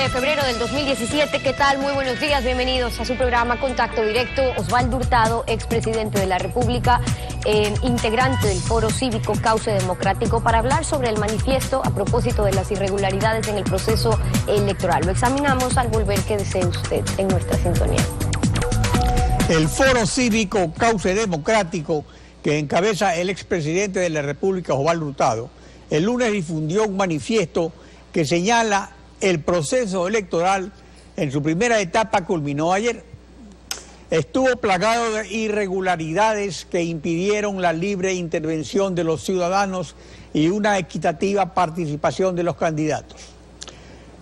de febrero del 2017. ¿Qué tal? Muy buenos días, bienvenidos a su programa Contacto Directo. Osvaldo Hurtado, expresidente de la República, integrante del Foro Cívico Cauce Democrático, para hablar sobre el manifiesto a propósito de las irregularidades en el proceso electoral. Lo examinamos al volver. Que desee usted en nuestra sintonía. El Foro Cívico Cauce Democrático, que encabeza el expresidente de la República, Osvaldo Hurtado, el lunes difundió un manifiesto que señala el proceso electoral en su primera etapa culminó ayer. Estuvo plagado de irregularidades que impidieron la libre intervención de los ciudadanos y una equitativa participación de los candidatos.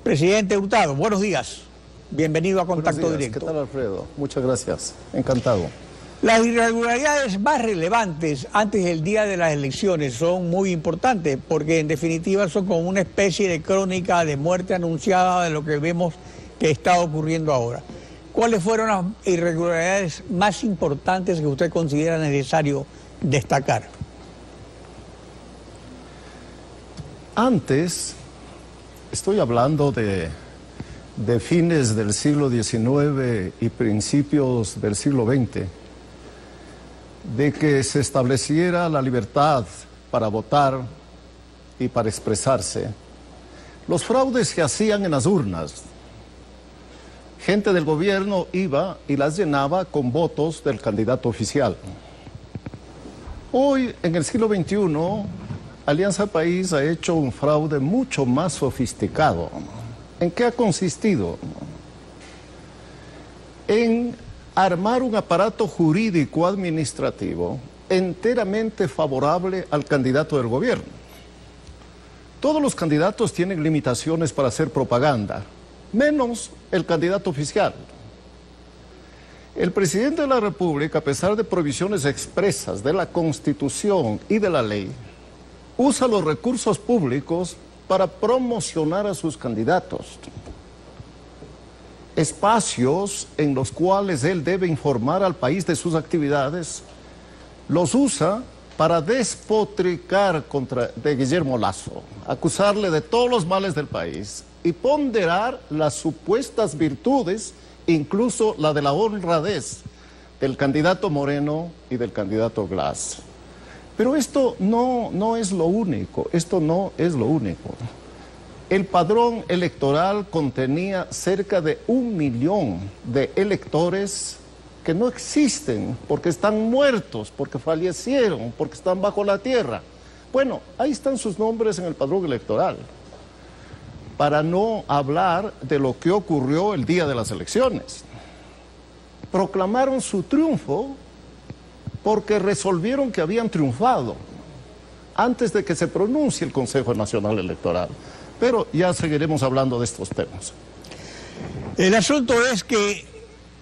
Presidente Hurtado, buenos días. Bienvenido a Contacto Directo. ¿Qué tal, Alfredo? Muchas gracias. Encantado. Las irregularidades más relevantes antes del día de las elecciones son muy importantes porque en definitiva son como una especie de crónica de muerte anunciada de lo que vemos que está ocurriendo ahora. ¿Cuáles fueron las irregularidades más importantes que usted considera necesario destacar? Antes, estoy hablando de fines del siglo XIX y principios del siglo XX, de que se estableciera la libertad para votar y para expresarse. Los fraudes se hacían en las urnas. Gente del gobierno iba y las llenaba con votos del candidato oficial. Hoy, en el siglo XXI, Alianza País ha hecho un fraude mucho más sofisticado. ¿En qué ha consistido? En armar un aparato jurídico administrativo enteramente favorable al candidato del gobierno. Todos los candidatos tienen limitaciones para hacer propaganda, menos el candidato oficial. El presidente de la República, a pesar de provisiones expresas de la Constitución y de la ley, usa los recursos públicos para promocionar a sus candidatos. Espacios en los cuales él debe informar al país de sus actividades, los usa para despotricar de Guillermo Lasso, acusarle de todos los males del país y ponderar las supuestas virtudes, incluso la de la honradez del candidato Moreno y del candidato Glass. Pero esto no es lo único, El padrón electoral contenía cerca de 1 millón de electores que no existen porque están muertos, porque fallecieron, porque están bajo la tierra. Bueno, ahí están sus nombres en el padrón electoral. Para no hablar de lo que ocurrió el día de las elecciones. Proclamaron su triunfo porque resolvieron que habían triunfado antes de que se pronuncie el Consejo Nacional Electoral. Pero ya seguiremos hablando de estos temas. El asunto es que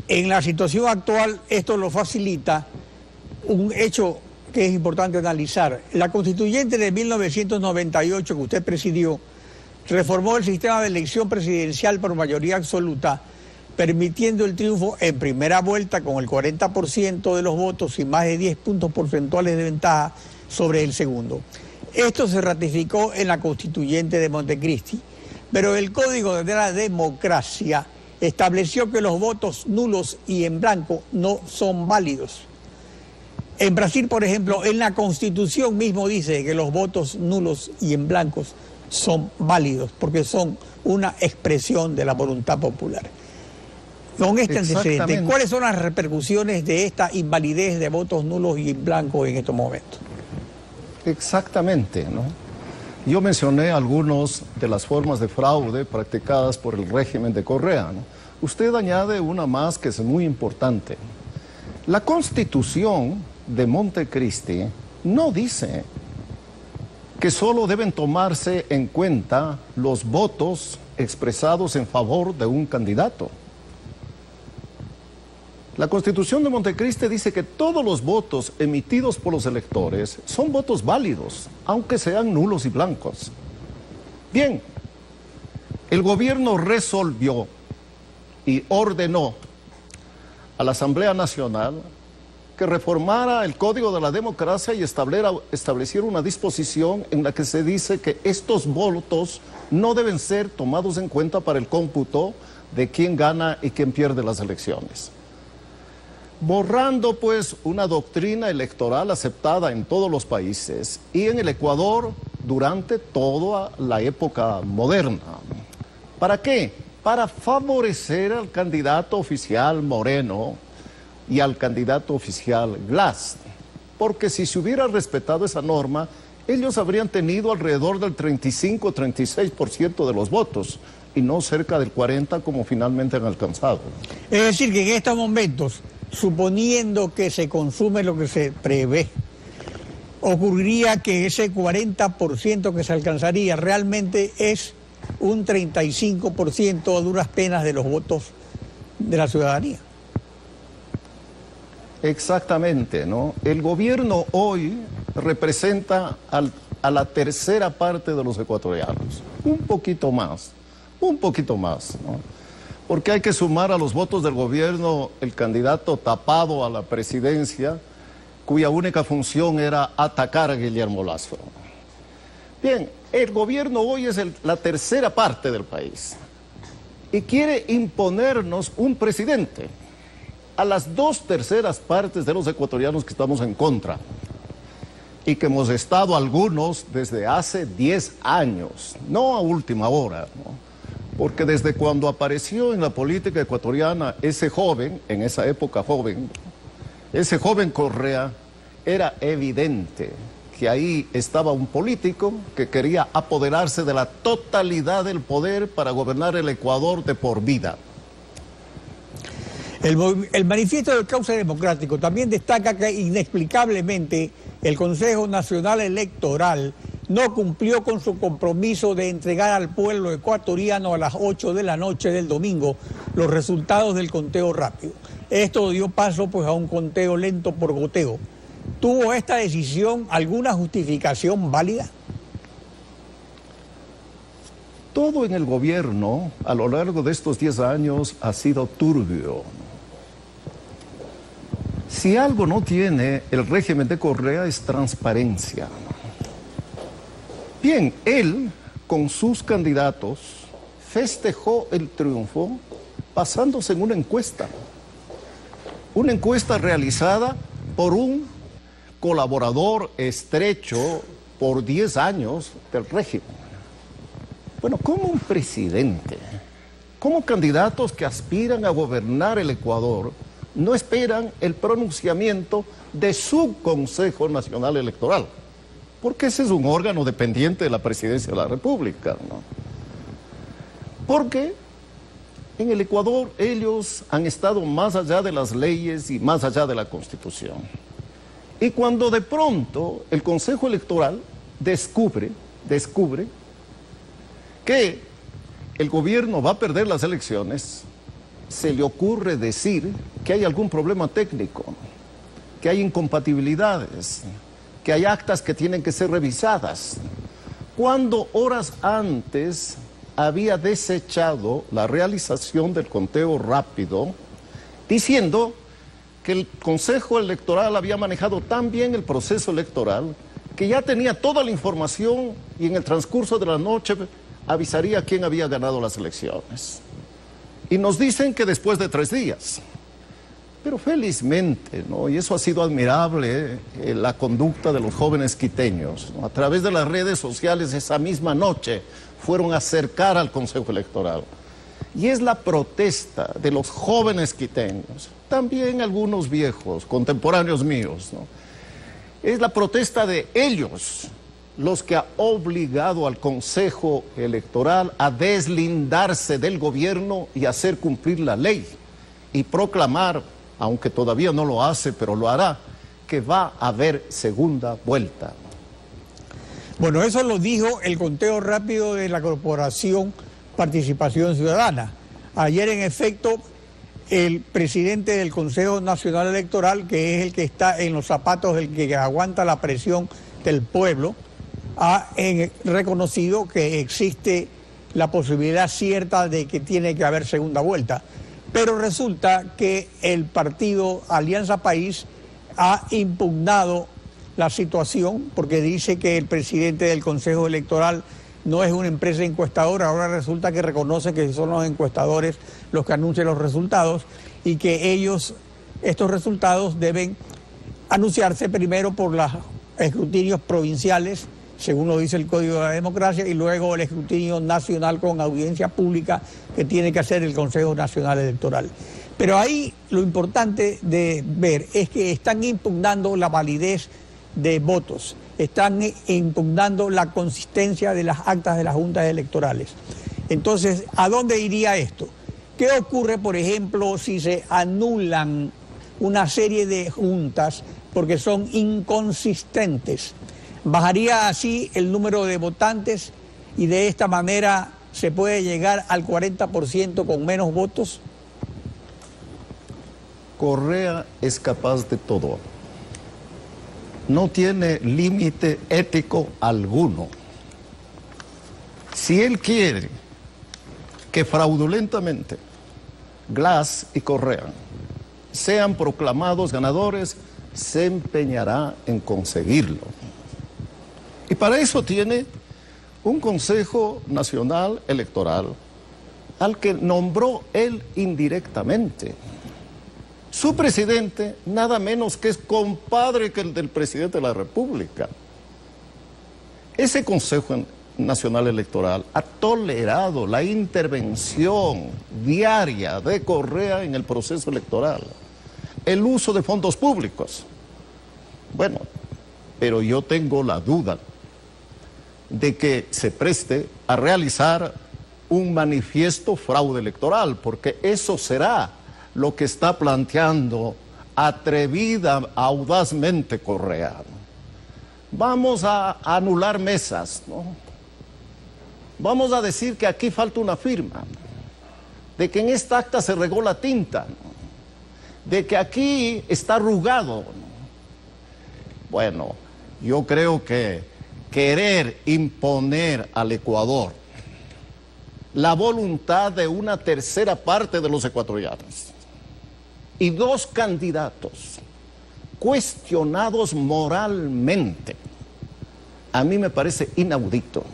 en la situación actual esto lo facilita un hecho que es importante analizar. La constituyente de 1998 que usted presidió reformó el sistema de elección presidencial por mayoría absoluta, permitiendo el triunfo en primera vuelta con el 40% de los votos y más de 10 puntos porcentuales de ventaja sobre el segundo. Esto se ratificó en la constituyente de Montecristi, pero el Código de la Democracia estableció que los votos nulos y en blanco no son válidos. En Brasil, por ejemplo, en la Constitución mismo dice que los votos nulos y en blancos son válidos porque son una expresión de la voluntad popular. Con este antecedente, ¿cuáles son las repercusiones de esta invalidez de votos nulos y en blancos en estos momentos? Exactamente, ¿no? Yo mencioné algunas de las formas de fraude practicadas por el régimen de Correa, ¿no? Usted añade una más que es muy importante. La Constitución de Montecristi no dice que solo deben tomarse en cuenta los votos expresados en favor de un candidato. La Constitución de Montecristi dice que todos los votos emitidos por los electores son votos válidos, aunque sean nulos y blancos. Bien, el gobierno resolvió y ordenó a la Asamblea Nacional que reformara el Código de la Democracia y estableciera una disposición en la que se dice que estos votos no deben ser tomados en cuenta para el cómputo de quién gana y quién pierde las elecciones. Borrando pues una doctrina electoral aceptada en todos los países y en el Ecuador durante toda la época moderna. ¿Para qué? Para favorecer al candidato oficial Moreno y al candidato oficial Glass, porque si se hubiera respetado esa norma, ellos habrían tenido alrededor del 35-36% de los votos y no cerca del 40% como finalmente han alcanzado. Es decir, que en estos momentos, suponiendo que se consume lo que se prevé, ocurriría que ese 40% que se alcanzaría realmente es un 35% a duras penas de los votos de la ciudadanía. Exactamente, ¿no? El gobierno hoy representa a la tercera parte de los ecuatorianos, un poquito más, ¿no? Porque hay que sumar a los votos del gobierno el candidato tapado a la presidencia, cuya única función era atacar a Guillermo Lasso. Bien, el gobierno hoy es la tercera parte del país y quiere imponernos un presidente a las 2/3 partes de los ecuatorianos que estamos en contra y que hemos estado algunos desde hace 10 años, no a última hora, ¿no? Porque desde cuando apareció en la política ecuatoriana ese joven, en esa época joven, ese joven Correa, era evidente que ahí estaba un político que quería apoderarse de la totalidad del poder para gobernar el Ecuador de por vida. El manifiesto del Cauce Democrático también destaca que inexplicablemente el Consejo Nacional Electoral no cumplió con su compromiso de entregar al pueblo ecuatoriano a las 8 de la noche del domingo los resultados del conteo rápido. Esto dio paso pues a un conteo lento por goteo. ¿Tuvo esta decisión alguna justificación válida? Todo en el gobierno a lo largo de estos 10 años ha sido turbio. Si algo no tiene el régimen de Correa es transparencia. Bien, él con sus candidatos festejó el triunfo basándose en una encuesta realizada por un colaborador estrecho por 10 años del régimen. Bueno, ¿cómo un presidente, cómo candidatos que aspiran a gobernar el Ecuador no esperan el pronunciamiento de su Consejo Nacional Electoral? Porque ese es un órgano dependiente de la Presidencia de la República, ¿no? Porque en el Ecuador ellos han estado más allá de las leyes y más allá de la Constitución. Y cuando de pronto el Consejo Electoral descubre que el gobierno va a perder las elecciones, se le ocurre decir que hay algún problema técnico, que hay incompatibilidades, que hay actas que tienen que ser revisadas, cuando horas antes había desechado la realización del conteo rápido, diciendo que el Consejo Electoral había manejado tan bien el proceso electoral que ya tenía toda la información y en el transcurso de la noche avisaría quién había ganado las elecciones. Y nos dicen que después de 3 días. Pero felizmente, ¿no? Y eso ha sido admirable, la conducta de los jóvenes quiteños, ¿no? A través de las redes sociales esa misma noche fueron a acercar al Consejo Electoral. Y es la protesta de los jóvenes quiteños, también algunos viejos, contemporáneos míos, ¿no? Es la protesta de ellos los que ha obligado al Consejo Electoral a deslindarse del gobierno y hacer cumplir la ley y proclamar, aunque todavía no lo hace, pero lo hará, que va a haber segunda vuelta. Bueno, eso lo dijo el conteo rápido de la Corporación Participación Ciudadana. Ayer, en efecto, el presidente del Consejo Nacional Electoral, que es el que está en los zapatos del que aguanta la presión del pueblo, ha reconocido que existe la posibilidad cierta de que tiene que haber segunda vuelta. Pero resulta que el partido Alianza País ha impugnado la situación porque dice que el presidente del Consejo Electoral no es una empresa encuestadora. Ahora resulta que reconoce que son los encuestadores los que anuncian los resultados y que estos resultados deben anunciarse primero por los escrutinios provinciales, según lo dice el Código de la Democracia, y luego el escrutinio nacional con audiencia pública que tiene que hacer el Consejo Nacional Electoral. Pero ahí lo importante de ver es que están impugnando la validez de votos, están impugnando la consistencia de las actas de las juntas electorales. Entonces, ¿a dónde iría esto? ¿Qué ocurre, por ejemplo, si se anulan una serie de juntas porque son inconsistentes? Bajaría así el número de votantes y de esta manera se puede llegar al 40% con menos votos. Correa es capaz de todo. No tiene límite ético alguno. Si él quiere que fraudulentamente Glass y Correa sean proclamados ganadores, se empeñará en conseguirlo. Y para eso tiene un Consejo Nacional Electoral al que nombró él indirectamente. Su presidente, nada menos que es compadre que el del presidente de la República. Ese Consejo Nacional Electoral ha tolerado la intervención diaria de Correa en el proceso electoral, el uso de fondos públicos. Bueno, pero yo tengo la duda de que se preste a realizar un manifiesto fraude electoral, porque eso será lo que está planteando atrevida, audazmente Correa. Vamos a anular mesas, ¿no? Vamos a decir que aquí falta una firma, de que en esta acta se regó la tinta, ¿no? De que aquí está arrugado, ¿no? Bueno, yo creo que querer imponer al Ecuador la voluntad de una tercera parte de los ecuatorianos y dos candidatos cuestionados moralmente, a mí me parece inaudito.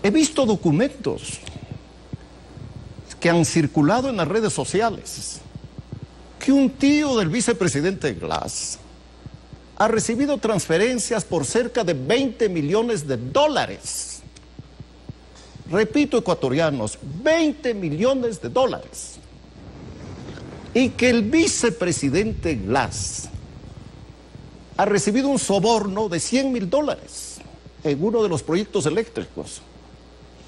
He visto documentos que han circulado en las redes sociales que un tío del vicepresidente Glass ha recibido transferencias por cerca de 20 millones de dólares. Repito, ecuatorianos, 20 millones de dólares. Y que el vicepresidente Glass ha recibido un soborno de 100 mil dólares en uno de los proyectos eléctricos.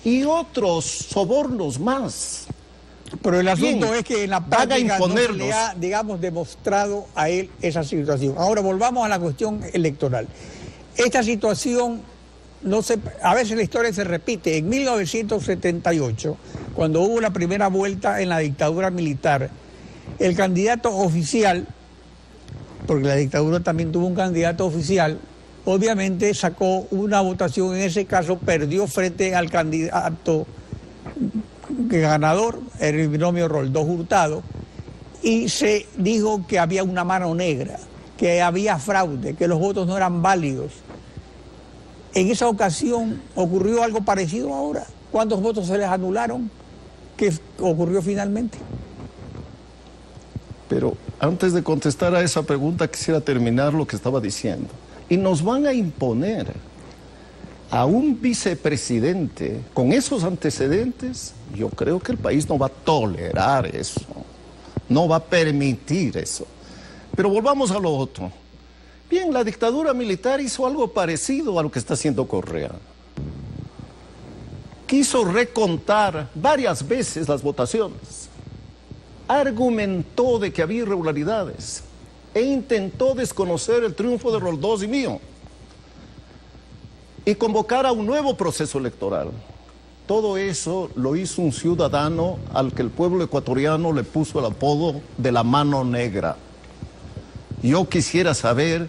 Y otros sobornos más. Pero el asunto Bien, es que en la van a práctica no se imponernos. le ha, digamos, demostrado a él esa situación. Ahora volvamos a la cuestión electoral. Esta situación, a veces la historia se repite. En 1978, cuando hubo la primera vuelta en la dictadura militar, el candidato oficial, porque la dictadura también tuvo un candidato oficial, obviamente sacó una votación, en ese caso perdió frente al candidato ganador, el binomio Roldós Hurtado, y se dijo que había una mano negra, que había fraude, que los votos no eran válidos. En esa ocasión ocurrió algo parecido ahora. ¿Cuántos votos se les anularon? ¿Qué ocurrió finalmente? Pero antes de contestar a esa pregunta quisiera terminar lo que estaba diciendo. Y nos van a imponer a un vicepresidente con esos antecedentes. Yo creo que el país no va a tolerar eso, no va a permitir eso. Pero volvamos a lo otro. Bien, la dictadura militar hizo algo parecido a lo que está haciendo Correa. Quiso recontar varias veces las votaciones, argumentó de que había irregularidades e intentó desconocer el triunfo de Roldós y mío y convocar a un nuevo proceso electoral. Todo eso lo hizo un ciudadano al que el pueblo ecuatoriano le puso el apodo de la mano negra. Yo quisiera saber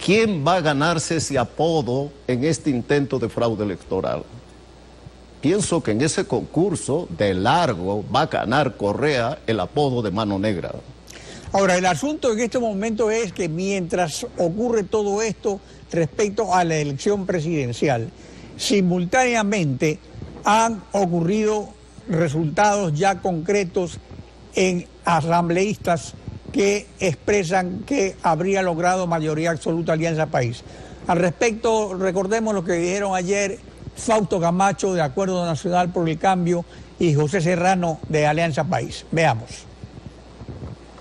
quién va a ganarse ese apodo en este intento de fraude electoral. Pienso que en ese concurso de largo va a ganar Correa el apodo de mano negra. Ahora, el asunto en este momento es que mientras ocurre todo esto respecto a la elección presidencial, simultáneamente han ocurrido resultados ya concretos en asambleístas que expresan que habría logrado mayoría absoluta Alianza País. Al respecto, recordemos lo que dijeron ayer Fausto Camacho de Acuerdo Nacional por el Cambio y José Serrano de Alianza País. Veamos.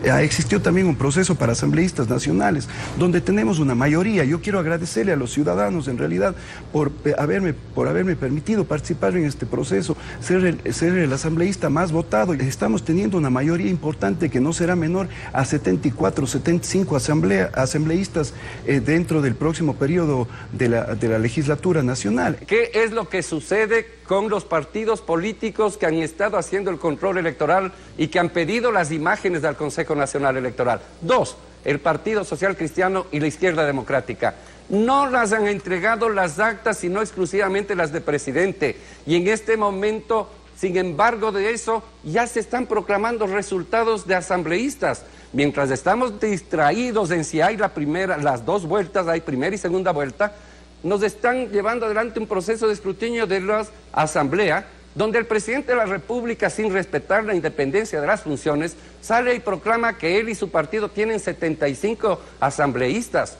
Existió también un proceso para asambleístas nacionales, donde tenemos una mayoría. Yo quiero agradecerle a los ciudadanos, en realidad, por haberme permitido participar en este proceso, ser el asambleísta más votado. Estamos teniendo una mayoría importante que no será menor a 74, 75 asambleístas dentro del próximo periodo de la legislatura nacional. ¿Qué es lo que sucede con los partidos políticos que han estado haciendo el control electoral y que han pedido las imágenes del Consejo Nacional Electoral? 2, el Partido Social Cristiano y la Izquierda Democrática. No las han entregado las actas, sino exclusivamente las de presidente. Y en este momento, sin embargo de eso, ya se están proclamando resultados de asambleístas. Mientras estamos distraídos en si hay las dos vueltas, hay primera y segunda vuelta, nos están llevando adelante un proceso de escrutinio de la Asamblea, donde el presidente de la República, sin respetar la independencia de las funciones, sale y proclama que él y su partido tienen 75 asambleístas.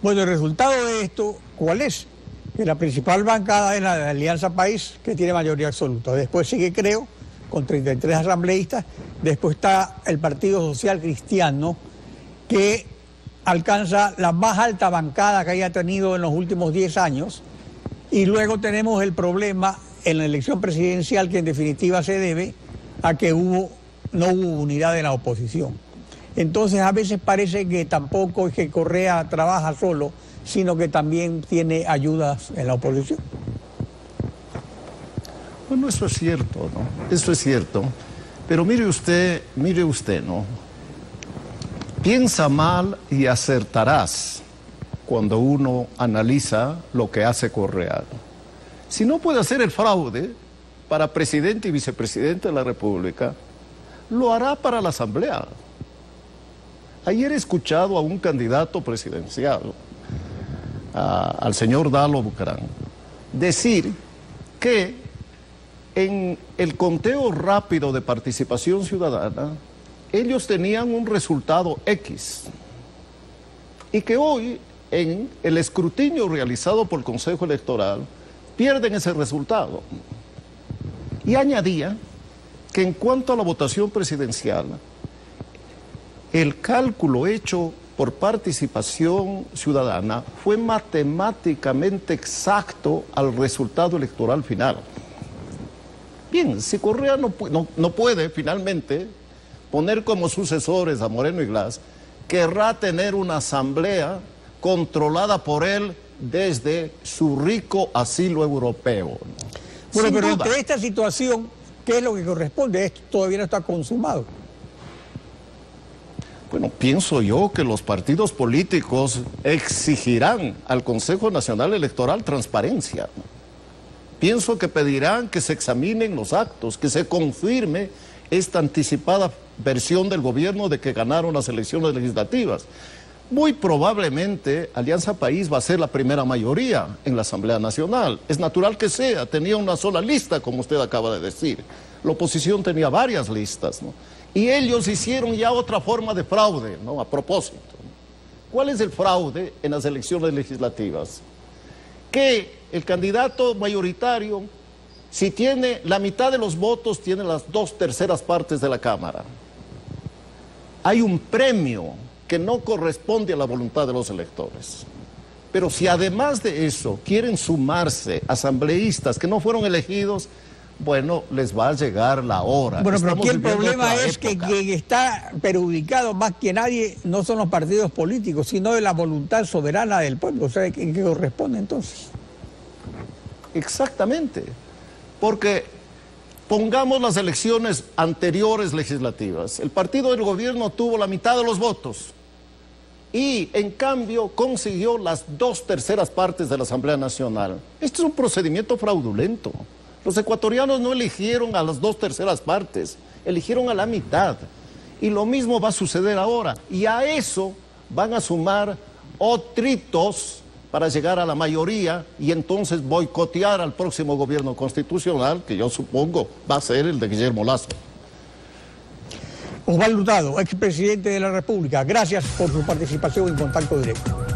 Bueno, el resultado de esto, ¿cuál es? Que la principal bancada es la de Alianza País, que tiene mayoría absoluta. Después sigue Creo, con 33 asambleístas. Después está el Partido Social Cristiano, que alcanza la más alta bancada que haya tenido en los últimos 10 años. Y luego tenemos el problema en la elección presidencial, que en definitiva se debe a que no hubo unidad en la oposición. Entonces a veces parece que tampoco es que Correa trabaja solo, sino que también tiene ayudas en la oposición. Bueno, eso es cierto, ¿no? Eso es cierto. Pero mire usted, ¿no? Piensa mal y acertarás cuando uno analiza lo que hace Correa. Si no puede hacer el fraude para presidente y vicepresidente de la República, lo hará para la Asamblea. Ayer he escuchado a un candidato presidencial, al señor Dalo Bucaram, decir que en el conteo rápido de participación ciudadana, ellos tenían un resultado X, y que hoy, en el escrutinio realizado por el Consejo Electoral, pierden ese resultado. Y añadía que en cuanto a la votación presidencial, el cálculo hecho por participación ciudadana fue matemáticamente exacto al resultado electoral final. Bien, si Correa no puede finalmente poner como sucesores a Moreno y Glass, querrá tener una asamblea controlada por él desde su rico asilo europeo. Bueno, pero duda. ante esta situación, ¿qué es lo que corresponde? Esto todavía no está consumado. Bueno, pienso yo que los partidos políticos exigirán al Consejo Nacional Electoral transparencia. Pienso que pedirán que se examinen los actos, que se confirme esta anticipada versión del gobierno de que ganaron las elecciones legislativas. Muy probablemente Alianza País va a ser la primera mayoría en la Asamblea Nacional. Es natural que sea, tenía una sola lista, como usted acaba de decir. La oposición tenía varias listas, ¿no? Y ellos hicieron ya otra forma de fraude, ¿no? A propósito. ¿Cuál es el fraude en las elecciones legislativas? Que el candidato mayoritario, si tiene la mitad de los votos, tiene las 2/3 partes de la Cámara. Hay un premio que no corresponde a la voluntad de los electores. Pero si además de eso quieren sumarse asambleístas que no fueron elegidos, bueno, les va a llegar la hora. Bueno, pero Estamos aquí el viviendo problema otra es que época. quien está perjudicado más que nadie no son los partidos políticos, sino de la voluntad soberana del pueblo. O sea, ¿en qué corresponde entonces? Exactamente, porque pongamos las elecciones anteriores legislativas. El partido del gobierno tuvo la mitad de los votos y en cambio consiguió las 2/3 partes de la Asamblea Nacional. Este es un procedimiento fraudulento. Los ecuatorianos no eligieron a las 2/3 partes, eligieron a la mitad. Y lo mismo va a suceder ahora. Y a eso van a sumar otros para llegar a la mayoría y entonces boicotear al próximo gobierno constitucional, que yo supongo va a ser el de Guillermo Lasso. Osvaldo Hurtado, expresidente de la República, gracias por su participación en Contacto Directo.